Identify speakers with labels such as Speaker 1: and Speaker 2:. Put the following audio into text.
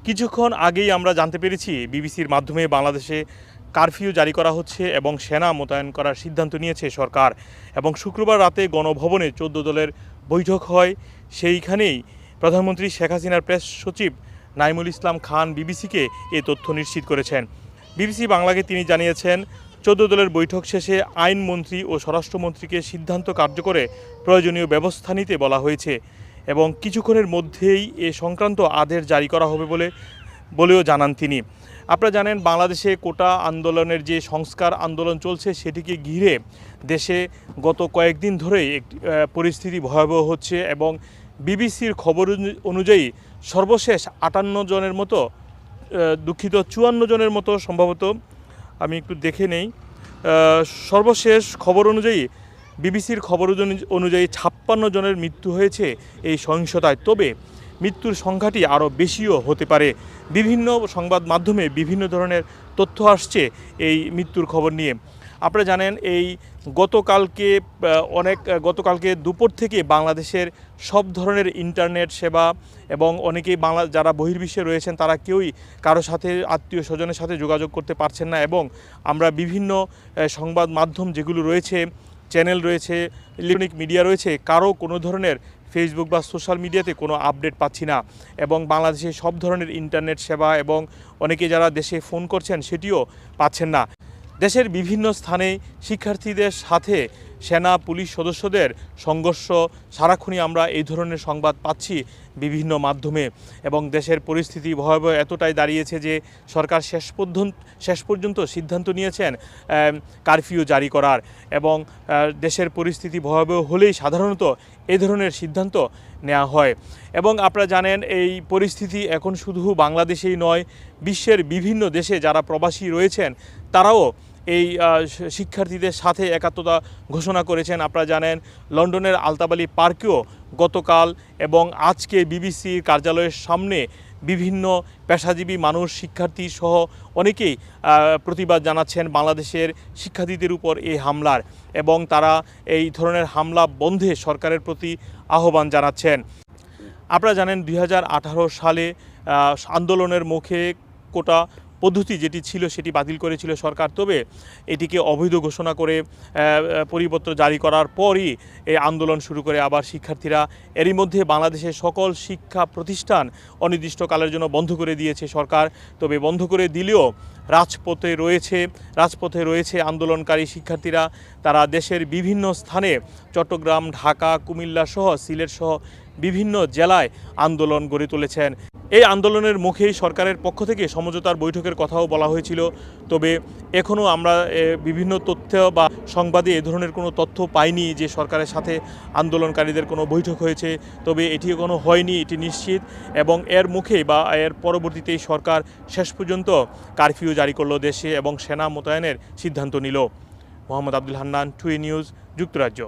Speaker 1: কিছুক্ষণ আগেই আমরা জানতে পেরেছি বিবিসির মাধ্যমে বাংলাদেশে কারফিউ জারি করা হচ্ছে এবং সেনা মোতায়েন করার সিদ্ধান্ত নিয়েছে সরকার। এবং শুক্রবার রাতে গণভবনে 14 দলের বৈঠক হয়। সেইখানেই প্রধানমন্ত্রী শেখ হাসিনার প্রেস সচিব নাইমুল ইসলাম খান বিবিসিকে এ তথ্য নিশ্চিত করেছেন। বিবিসি বাংলাকে তিনি জানিয়েছেন, 14 দলের বৈঠক শেষে আইনমন্ত্রী ও স্বরাষ্ট্রমন্ত্রীকে সিদ্ধান্ত কার্যকরে প্রয়োজনীয় ব্যবস্থা নিতে বলা হয়েছে এবং কিছুক্ষণের মধ্যেই এ সংক্রান্ত আদেশ জারি করা হবে বলেও জানান তিনি। আপনারা জানেন, বাংলাদেশে কোটা আন্দোলনের যে সংস্কার আন্দোলন চলছে সেটিকে ঘিরে দেশে গত কয়েকদিন ধরেই পরিস্থিতি ভয়াবহ হচ্ছে এবং বিবিসির খবর অনুযায়ী সর্বশেষ 58 জনের মতো, 54 জনের মতো সম্ভবত, আমি একটু দেখে নেই, সর্বশেষ খবর অনুযায়ী বিবিসির খবর অনুযায়ী 56 জনের মৃত্যু হয়েছে এই সহিংসতায়। তবে মৃত্যুর সংখ্যাটি আরও বেশিও হতে পারে। বিভিন্ন সংবাদ মাধ্যমে বিভিন্ন ধরনের তথ্য আসছে এই মৃত্যুর খবর নিয়ে। আপনারা জানেন, এই গতকালকে দুপুর থেকে বাংলাদেশের সব ধরনের ইন্টারনেট সেবা এবং অনেকেই যারা বহির্বিশ্বে রয়েছেন তারা কেউই কারো সাথে, আত্মীয় স্বজনের সাথে যোগাযোগ করতে পারছেন না। এবং আমরা বিভিন্ন সংবাদ মাধ্যম যেগুলো রয়েছে, চ্যানেল রয়েছে, ইলেকট্রনিক মিডিয়া রয়েছে, কারো কোনো ধরনের ফেসবুক বা সোশ্যাল মিডিয়াতে কোনো আপডেট পাচ্ছি না। এবং বাংলাদেশে সব ধরনের ইন্টারনেট সেবা এবং অনেকে যারা দেশে ফোন করছেন সেটিও পাচ্ছেন না। দেশের বিভিন্ন স্থানে শিক্ষার্থীদের সাথে সেনা পুলিশ সদস্যদের সংঘর্ষ, সারাক্ষণই আমরা এই ধরনের সংবাদ পাচ্ছি বিভিন্ন মাধ্যমে। এবং দেশের পরিস্থিতি ভয়াবহ এতটাই দাঁড়িয়েছে যে সরকার শেষ পর্যন্ত সিদ্ধান্ত নিয়েছেন কারফিউ জারি করার। এবং দেশের পরিস্থিতি ভয়াবহ হলেই সাধারণত এই ধরনের সিদ্ধান্ত নেওয়া হয়। এবং আপনারা জানেন, এই পরিস্থিতি এখন শুধু বাংলাদেশেই নয়, বিশ্বের বিভিন্ন দেশে যারা প্রবাসী রয়েছেন তারাও এই শিক্ষার্থীদের সাথে একাত্মতা ঘোষণা করেছেন। আপনারা জানেন, লন্ডনের আলতাবালি পার্কেও গতকাল এবং আজকে বিবিসির কার্যালয়ের সামনে বিভিন্ন পেশাজীবী মানুষ, শিক্ষার্থী সহ অনেকেই প্রতিবাদ জানাচ্ছেন বাংলাদেশের শিক্ষার্থীদের উপর এই হামলার। এবং তারা এই ধরনের হামলা বন্ধে সরকারের প্রতি আহ্বান জানাচ্ছেন। আপনারা জানেন, 2018 সালে আন্দোলনের মুখে কোটা পদ্ধতি যেটি ছিল সেটি বাতিল করেছিল সরকার। তবে এটিকে অবৈধ ঘোষণা করে পরিপত্র জারি করার পরই এই আন্দোলন শুরু করে আবার শিক্ষার্থীরা। এরই মধ্যে বাংলাদেশের সকল শিক্ষা প্রতিষ্ঠান অনির্দিষ্টকালের জন্য বন্ধ করে দিয়েছে সরকার। তবে বন্ধ করে দিলেও রাজপথে রয়েছে আন্দোলনকারী শিক্ষার্থীরা। তারা দেশের বিভিন্ন স্থানে, চট্টগ্রাম, ঢাকা, কুমিল্লা সহ সিলেট সহ বিভিন্ন জেলায় আন্দোলন গড়ে তুলেছেন। এই আন্দোলনের মুখেই সরকারের পক্ষ থেকে সমঝোতার বৈঠকের কথাও বলা হয়েছিল। তবে এখনও আমরা বিভিন্ন তথ্য বা সংবাদে এ ধরনের কোনো তথ্য পাইনি যে সরকারের সাথে আন্দোলনকারীদের কোনো বৈঠক হয়েছে। তবে এটি এখনও হয়নি, এটি নিশ্চিত। এবং এর মুখে বা এর পরবর্তীতেই সরকার শেষ পর্যন্ত কারফিউ জারি করলো দেশে এবং সেনা মোতায়েনের সিদ্ধান্ত নিল। মোহাম্মদ আব্দুল হান্নান, টুডে নিউজ, যুক্তরাজ্য।